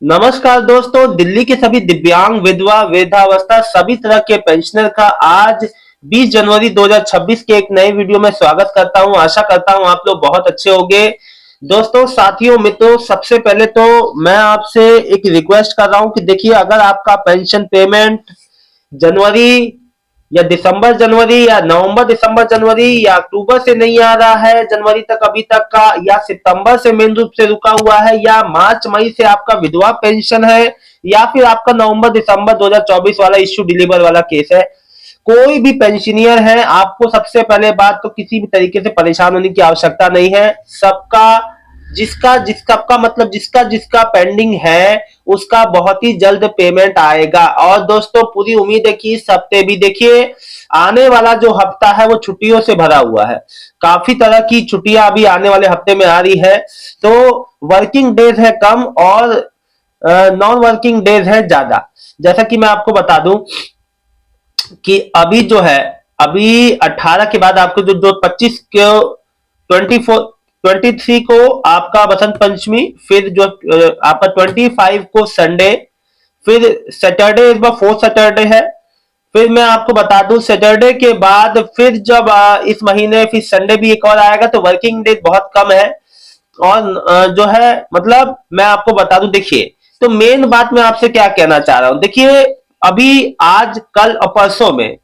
नमस्कार दोस्तों, दिल्ली के सभी दिव्यांग, विधवा, वृद्धावस्था सभी तरह के पेंशनर का आज 20 जनवरी 2026 के एक नए वीडियो में स्वागत करता हूं। आशा करता हूं आप लोग बहुत अच्छे होंगे। दोस्तों, साथियों, मित्रों, सबसे पहले तो मैं आपसे एक रिक्वेस्ट कर रहा हूं कि देखिए, अगर आपका पेंशन पेमेंट जनवरी या दिसंबर जनवरी या नवंबर दिसंबर जनवरी या अक्टूबर से नहीं आ रहा है जनवरी तक अभी तक का, या सितंबर से मेन रूप से रुका हुआ है, या मार्च मई से आपका विधवा पेंशन है, या फिर आपका नवंबर दिसंबर 2024 वाला इश्यू डिलीवर वाला केस है, कोई भी पेंशनियर है, आपको सबसे पहले बात तो किसी भी तरीके से परेशान होने की आवश्यकता नहीं है। सबका जिसका जिसका का मतलब जिसका जिसका पेंडिंग है उसका बहुत ही जल्द पेमेंट आएगा। और दोस्तों, पूरी उम्मीद है कि इस हफ्ते भी देखिए, आने वाला जो हफ्ता है वो छुट्टियों से भरा हुआ है। काफी तरह की छुट्टियां अभी आने वाले हफ्ते में आ रही है, तो वर्किंग डेज है कम और नॉन वर्किंग डेज है ज्यादा। जैसा कि मैं आपको बता दूं कि अभी जो है, अभी 18 के बाद आपको जो 25 को 24 23 को आपका बसंत पंचमी, फिर जो आपका 25 को संडे, फिर सैटरडे इस बार फोर्थ सैटरडे है। फिर मैं आपको बता दूं, सैटरडे के बाद फिर जब इस महीने फिर संडे भी एक और आएगा, तो वर्किंग डे बहुत कम है। और जो है, मतलब मैं आपको बता दूं, देखिए, तो मेन बात मैं आपसे क्या कहना चाह रहा हूं, देखिए, अभी आज कल और परसों में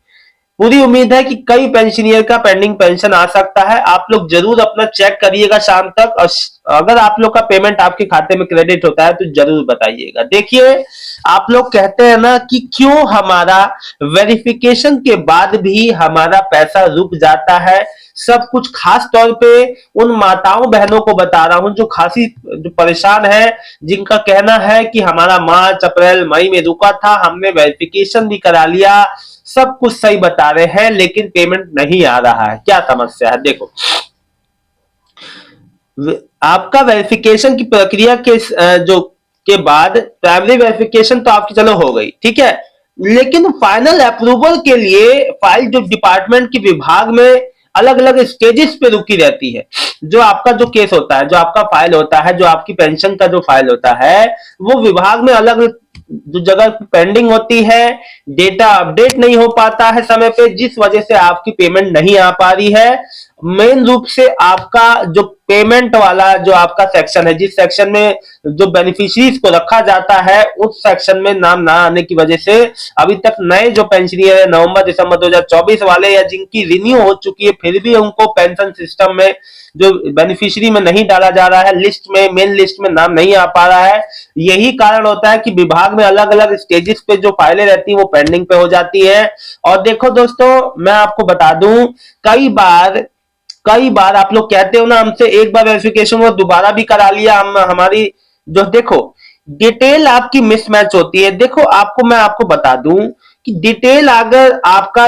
पूरी उम्मीद है कि कई पेंशनियर का पेंडिंग पेंशन आ सकता है। आप लोग जरूर अपना चेक करिएगा शाम तक, और अगर आप लोग का पेमेंट आपके खाते में क्रेडिट होता है तो जरूर बताइएगा। देखिए, आप लोग कहते हैं ना कि क्यों हमारा वेरिफिकेशन के बाद भी हमारा पैसा रुक जाता है। सब कुछ खास तौर पे उन माताओं बहनों को बता रहा हूं जो खासी जो परेशान है, जिनका कहना है कि हमारा मार्च अप्रैल मई में रुका था, हमने वेरिफिकेशन भी करा लिया, सब कुछ सही बता रहे हैं, लेकिन पेमेंट नहीं आ रहा है। क्या समस्या है? देखो, आपका वेरिफिकेशन की प्रक्रिया के जो के बाद प्राइमरी वेरिफिकेशन तो आपकी चलो हो गई, ठीक है, लेकिन फाइनल अप्रूवल के लिए फाइल जो डिपार्टमेंट के विभाग में अलग अलग स्टेजेस पे रुकी रहती है। जो आपका जो केस होता है, जो आपका फाइल होता है, जो आपकी पेंशन का जो फाइल होता है, वो विभाग में अलग जो जगह पेंडिंग होती है, डेटा अपडेट नहीं हो पाता है समय पे, जिस वजह से आपकी पेमेंट नहीं आ पा रही है। मेन रूप से आपका जो पेमेंट वाला जो आपका सेक्शन है, जिस सेक्शन में जो बेनिफिशियरीज को रखा जाता है, उस सेक्शन में नाम ना आने की वजह से अभी तक नए जो पेंशनियर है नवंबर दिसंबर 2024 वाले, या जिनकी रिन्यू हो चुकी है फिर भी उनको पेंशन सिस्टम में जो बेनिफिशियरी में नहीं डाला जा रहा है, लिस्ट में, मेन लिस्ट में नाम नहीं आ पा रहा है। यही कारण होता है कि विभाग में अलग अलग स्टेजेस पे जो फाइलें रहती है वो पेंडिंग पे हो जाती है। और देखो दोस्तों, मैं आपको बता दूं, कई बार आप लोग कहते हो ना हमसे, एक बार वेरिफिकेशन वो दोबारा भी करा लिया, हम हमारी जो देखो डिटेल आपकी मिसमैच होती है। देखो, मैं आपको बता दूं कि डिटेल अगर आपका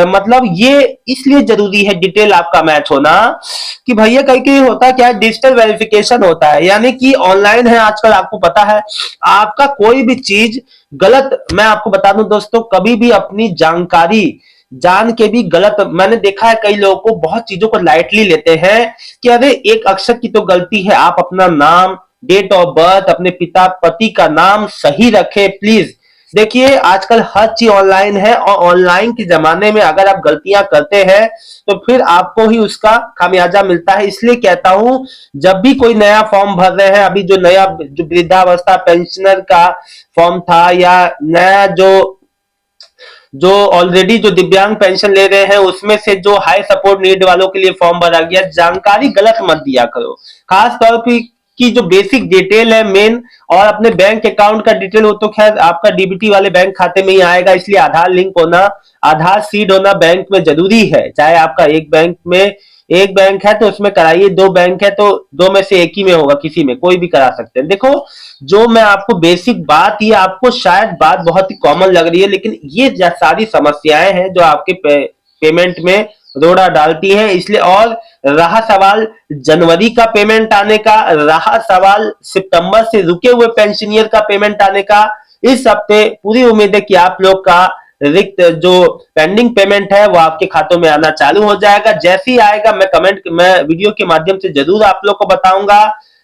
मतलब ये इसलिए जरूरी है डिटेल आपका मैच होना, कि भैया कई कई होता क्या है, डिजिटल वेरिफिकेशन होता है, यानी कि ऑनलाइन है आजकल, आपको पता है। आपका कोई भी चीज गलत, मैं आपको बता दूं दोस्तों, कभी भी अपनी जानकारी जान के भी गलत, मैंने देखा है कई लोगों को बहुत चीजों को लाइटली लेते हैं कि अरे एक अक्षर की तो गलती है, आप अपना नाम, डेट ऑफ बर्थ, अपने पिता पति का नाम सही रखें प्लीज। देखिए, आजकल हर चीज ऑनलाइन है, और ऑनलाइन के जमाने में अगर आप गलतियां करते हैं तो फिर आपको ही उसका खामियाजा मिलता है। इसलिए कहता हूं, जब भी कोई नया फॉर्म भर रहे हैं, अभी जो नया जो वृद्धावस्था पेंशनर का फॉर्म था, या नया जो जो ऑलरेडी जो दिव्यांग पेंशन ले रहे हैं उसमें से जो हाई सपोर्ट नीड वालों के लिए फॉर्म भरा गया, जानकारी गलत मत दिया करो। खास तौर पे की जो बेसिक डिटेल है मेन, और अपने बैंक अकाउंट का डिटेल, वो तो खैर आपका डीबीटी वाले बैंक खाते में ही आएगा, इसलिए आधार लिंक होना, आधार सीड होना बैंक में जरूरी है। चाहे आपका एक बैंक है तो उसमें कराइए, दो बैंक है तो दो में से एक ही में होगा, किसी में कोई भी करा सकते हैं। देखो, जो मैं आपको बेसिक बात, ये आपको शायद बात बहुत ही कॉमन लग रही है, लेकिन ये सारी समस्याएं हैं जो आपके पेमेंट में रोड़ा डालती हैं। इसलिए, और रहा सवाल जनवरी का पेमेंट आने का, रहा सवाल सितंबर से रुके हुए पेंशनियर का पेमेंट आने का, इस हफ्ते पूरी उम्मीद है कि आप लोग का रिक्त जो पेंडिंग पेमेंट है वो आपके खातों में आना चालू हो जाएगा। जैसे ही आएगा मैं वीडियो के माध्यम से जरूर आप लोग को बताऊंगा।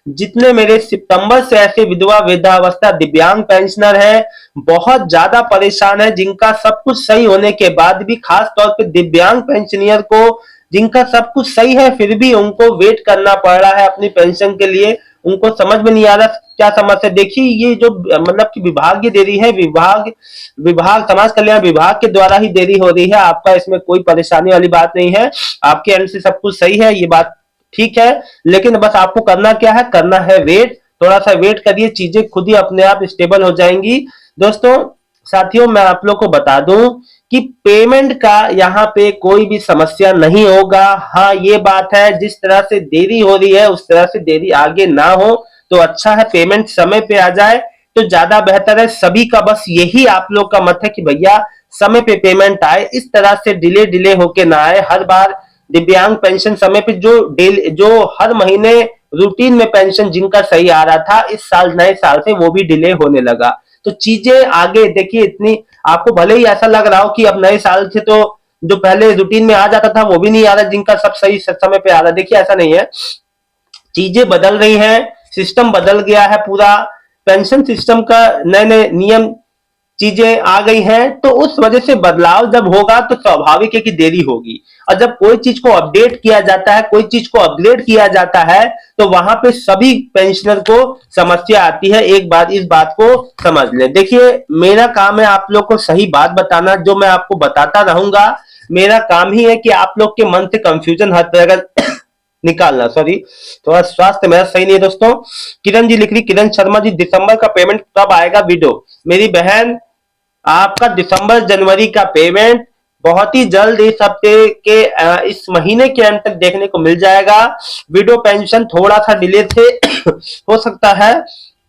जितने मेरे सितंबर से ऐसे विधवा वृद्धावस्था दिव्यांग पेंशनर हैं, बहुत ज्यादा परेशान है, जिनका सब कुछ सही होने के बाद भी, खास तौर पे दिव्यांग पेंशनियर को जिनका सब कुछ सही है फिर भी उनको वेट करना पड़ रहा है अपनी पेंशन के लिए। उनको समझ में नहीं आ रहा क्या समस्या। देखिए ये जो मतलब कि विभाग ये देरी है, विभाग विभाग समाज कल्याण विभाग के द्वारा ही देरी हो रही है। आपका इसमें कोई परेशानी वाली बात नहीं है, आपके एंड से सब कुछ सही है, ये बात ठीक है। लेकिन बस आपको करना क्या है, करना है वेट, थोड़ा सा वेट करिए, चीजें खुद ही अपने आप स्टेबल हो जाएंगी। दोस्तों साथियों, मैं आप लोग को बता दूं कि पेमेंट का यहाँ पे कोई भी समस्या नहीं होगा। हाँ ये बात है, जिस तरह से देरी हो रही है उस तरह से देरी आगे ना हो तो अच्छा है, पेमेंट समय पे आ जाए तो ज्यादा बेहतर है। सभी का बस यही आप लोग का मत है कि भैया समय पे पेमेंट आए, इस तरह से डिले डिले होके ना आए। हर बार दिव्यांग पेंशन समय पे जो हर महीने रूटीन में पेंशन जिनका सही आ रहा था, इस साल नए साल से वो भी डिले होने लगा। तो चीजें आगे देखिए इतनी, आपको भले ही ऐसा लग रहा हो कि अब नए साल से तो जो पहले रूटीन में आ जाता था वो भी नहीं आ रहा, जिनका सब सही समय पे आ रहा, देखिए ऐसा नहीं है। चीजें बदल रही हैं, सिस्टम बदल गया है पूरा, पेंशन सिस्टम का नए नए नियम चीजें आ गई हैं, तो उस वजह से बदलाव जब होगा तो स्वाभाविक है कि देरी होगी। और जब कोई चीज को अपडेट किया जाता है, कोई चीज को अपग्रेड किया जाता है, तो वहां पे सभी पेंशनर को समस्या आती है। एक बात इस बात को समझ लें। देखिए मेरा काम है आप लोग को सही बात बताना, जो मैं आपको बताता रहूंगा। मेरा काम ही है कि आप लोग के मन से कंफ्यूजन हर तरह का निकालना। सॉरी, थोड़ा स्वास्थ्य मेरा सही नहीं है दोस्तों। किरण जी लिख रही, किरण शर्मा जी, दिसंबर का पेमेंट कब आएगा विडो? मेरी बहन, आपका दिसंबर जनवरी का पेमेंट बहुत ही जल्द इस हफ्ते के इस महीने के अंत तक देखने को मिल जाएगा। विडो पेंशन थोड़ा सा डिले से हो सकता है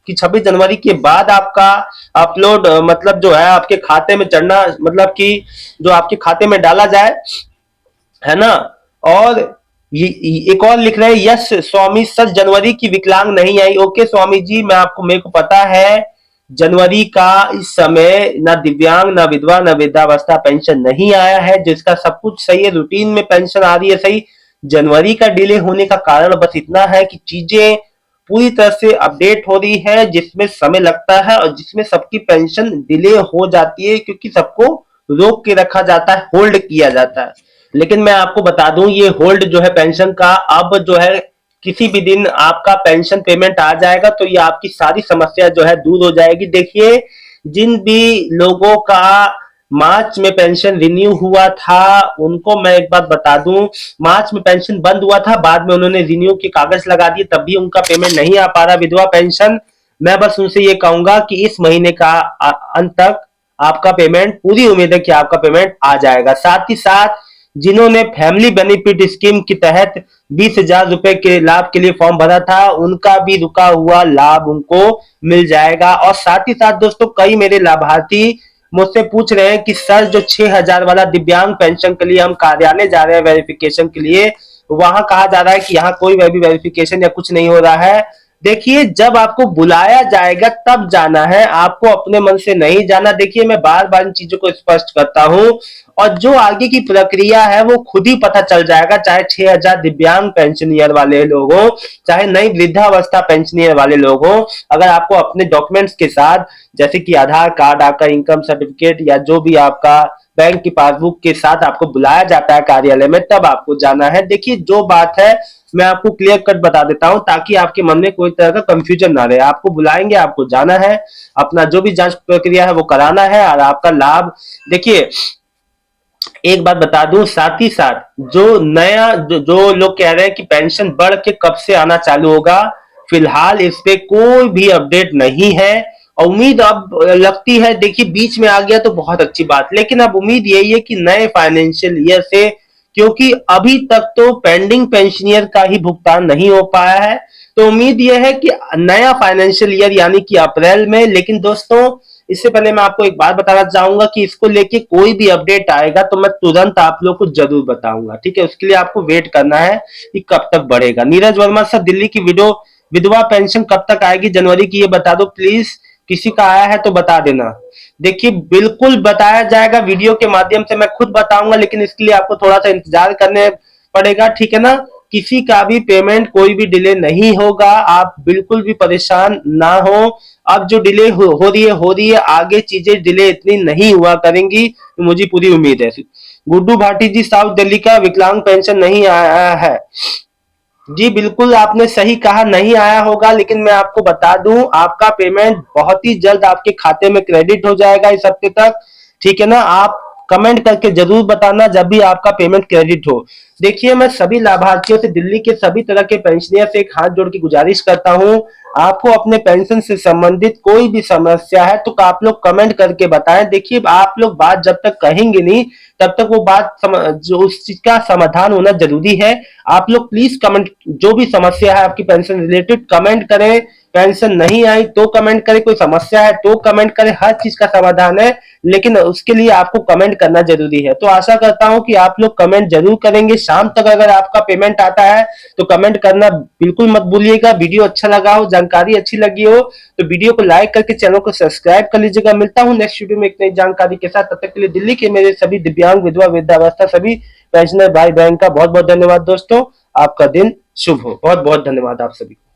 कि 26 जनवरी के बाद आपका अपलोड मतलब जो है आपके खाते में चढ़ना, मतलब कि जो आपके खाते में डाला जाए, है ना। और ये एक और लिख रहे हैं, यस स्वामी सर जनवरी की विकलांग नहीं आई। ओके स्वामी जी, मैं आपको, मेरे को पता है जनवरी का इस समय ना दिव्यांग ना विधवा ना वृद्धावस्था पेंशन नहीं आया है, जिसका सब कुछ सही है, रूटीन में पेंशन आ रही है सही। जनवरी का डिले होने का कारण बस इतना है कि चीजें पूरी तरह से अपडेट हो रही है, जिसमें समय लगता है और जिसमें सबकी पेंशन डिले हो जाती है, क्योंकि सबको रोक के रखा जाता है, होल्ड किया जाता है। लेकिन मैं आपको बता दूं, ये होल्ड जो है पेंशन का, अब जो है किसी भी दिन आपका पेंशन पेमेंट आ जाएगा तो ये आपकी सारी समस्या जो है दूर हो जाएगी। देखिए जिन भी लोगों का मार्च में पेंशन रिन्यू हुआ था, उनको मैं एक बात बता दूं, मार्च में पेंशन बंद हुआ था, बाद में उन्होंने रिन्यू के कागज लगा दिए, तब भी उनका पेमेंट नहीं आ पा रहा विधवा पेंशन। मैं बस उनसे ये कहूंगा कि इस महीने का अंत तक आपका पेमेंट, पूरी उम्मीद है कि आपका पेमेंट आ जाएगा। साथ ही साथ जिन्होंने फैमिली बेनिफिट स्कीम के तहत 20,000 रुपए के लाभ के लिए फॉर्म भरा था, उनका भी रुका हुआ लाभ उनको मिल जाएगा। और साथ ही साथ दोस्तों, कई मेरे लाभार्थी मुझसे पूछ रहे हैं कि सर जो 6,000 वाला दिव्यांग पेंशन के लिए हम कार्यालय जा रहे हैं वेरिफिकेशन के लिए, वहां कहा जा रहा है कि यहाँ कोई भी वेरिफिकेशन या कुछ नहीं हो रहा है। देखिए जब आपको बुलाया जाएगा तब जाना है, आपको अपने मन से नहीं जाना। देखिए मैं बार बार इन चीजों को स्पष्ट करता हूं, और जो आगे की प्रक्रिया है वो खुद ही पता चल जाएगा, चाहे 6,000 दिव्यांग पेंशनियर वाले लोग हो, चाहे नई वृद्धावस्था पेंशनियर वाले लोग हो। अगर आपको अपने डॉक्यूमेंट्स के साथ, जैसे कि आधार कार्ड, आपका इनकम सर्टिफिकेट या जो भी आपका बैंक की पासबुक के साथ आपको बुलाया जाता है कार्यालय में, तब आपको जाना है। देखिए जो बात है मैं आपको क्लियर कट बता देता हूं, ताकि आपके मन में कोई तरह का कंफ्यूजन ना रहे। आपको बुलाएंगे, आपको जाना है, अपना जो भी जांच प्रक्रिया है वो कराना है, और आपका लाभ। देखिए एक बात बता दूं, साथ ही साथ जो नया जो लोग कह रहे हैं कि पेंशन बढ़ के कब से आना चालू होगा, फिलहाल इस पे कोई भी अपडेट नहीं है। और उम्मीद अब लगती है, देखिए बीच में आ गया तो बहुत अच्छी बात, लेकिन अब उम्मीद यही है कि नए फाइनेंशियल ईयर से, क्योंकि अभी तक तो पेंडिंग पेंशनियर का ही भुगतान नहीं हो पाया है, तो उम्मीद यह है कि नया फाइनेंशियल ईयर यानी कि अप्रैल में। लेकिन दोस्तों इससे पहले मैं आपको एक बात बताना चाहूंगा कि इसको लेके कोई भी अपडेट आएगा तो मैं तुरंत आप लोग को जरूर बताऊंगा, ठीक है। उसके लिए आपको वेट करना है कि कब तक बढ़ेगा। नीरज वर्मा सर, दिल्ली की विधवा पेंशन कब तक आएगी जनवरी की, ये बता दो प्लीज। किसी का आया है तो बता देना। देखिए बिल्कुल बताया जाएगा, वीडियो के माध्यम से मैं खुद बताऊंगा, लेकिन इसके लिए आपको थोड़ा सा इंतजार करने पड़ेगा, ठीक है ना। किसी का भी पेमेंट कोई भी डिले नहीं होगा, आप बिल्कुल भी परेशान ना हो। अब जो डिले हो रही है, आगे चीजें डिले इतनी नहीं हुआ करेंगी, तो मुझे पूरी उम्मीद है। गुड्डू भाटी जी, साउथ दिल्ली का विकलांग पेंशन नहीं आया है। जी बिल्कुल, आपने सही कहा, नहीं आया होगा, लेकिन मैं आपको बता दूं, आपका पेमेंट बहुत ही जल्द आपके खाते में क्रेडिट हो जाएगा इस हफ्ते तक। ठीक है ना? आप कमेंट करके जरूर बताना जब भी आपका पेमेंट क्रेडिट हो। देखिए, मैं सभी लाभार्थियों से, दिल्ली के सभी तरह के पेंशनर से एक हाथ जोड़ के गुजारिश करता हूं, आपको अपने पेंशन से संबंधित कोई भी समस्या है तो आप लोग कमेंट करके बताएं। देखिए, आप लोग बात जब तक कहेंगे नहीं, तब तक वो बात जो उस चीज का समाधान होना जरूरी है। आप लोग प्लीज कमेंट, जो भी समस्या है आपकी पेंशन रिलेटेड, कमेंट करें। पेंशन नहीं आई तो कमेंट करें, कोई समस्या है तो कमेंट करें, हर चीज का समाधान है, लेकिन उसके लिए आपको कमेंट करना जरूरी है। तो आशा करता हूं कि आप लोग कमेंट जरूर करेंगे। शाम तक अगर आपका पेमेंट आता है तो कमेंट करना बिल्कुल मत भूलिएगा। वीडियो अच्छा लगा हो, जानकारी अच्छी लगी हो, तो वीडियो को लाइक करके चैनल को सब्सक्राइब कर लीजिएगा। मिलता हूं नेक्स्ट वीडियो में एक नई जानकारी के साथ। तब तक के लिए दिल्ली के मेरे सभी दिव्यांग, विधवा, वृद्धावस्था, सभी पेंशनर भाई बहन का बहुत बहुत धन्यवाद दोस्तों। आपका दिन शुभ हो। बहुत बहुत धन्यवाद आप सभी को।